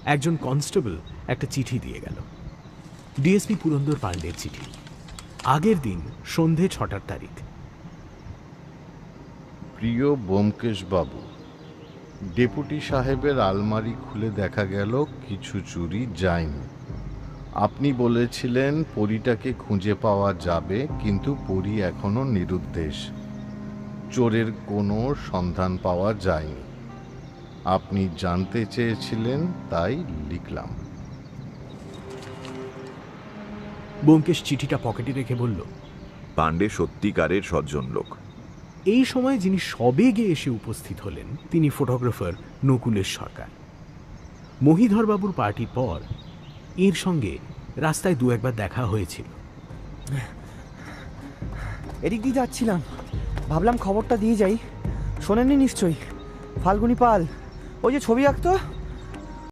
একজন কনস্টেবল একটা চিঠি দিয়ে গেল। ডিএসপি পুরন্দর পাণ্ডের চিঠি। আগের দিন সন্ধে 6টার তারিখ। প্রিয় ব্যোমকেশ বাবু, ডেপুটি সাহেবের আলমারি খুলে দেখা গেল কিছু চুরি যায়নি। আপনি বলেছিলেন পরীটাকে খুঁজে পাওয়া যাবে, কিন্তু পরী এখনো নিরুদ্দেশ। চোরের কোনো সন্ধান পাওয়া যায়নি। আপনি জানতে চেয়েছিলেন, তাই লিখলাম। ব্যোমকেশ চিঠিটা পকেটে রেখে বলল, পাণ্ডে সত্যিকারের সজ্জন লোক। এই সময় যিনি সবেগে এসে উপস্থিত হলেন তিনি ফটোগ্রাফার নকুলেশ সরকার। মহিধরবাবুর পার্টির পর এর সঙ্গে রাস্তায় দু একবার দেখা হয়েছিল। এদিক দিয়ে যাচ্ছিলাম, ভাবলাম খবরটা দিয়ে যাই। শোনেননি নিশ্চয়ই? ফাল্গুনী পাল, ওই যে ছবি আঁকতো,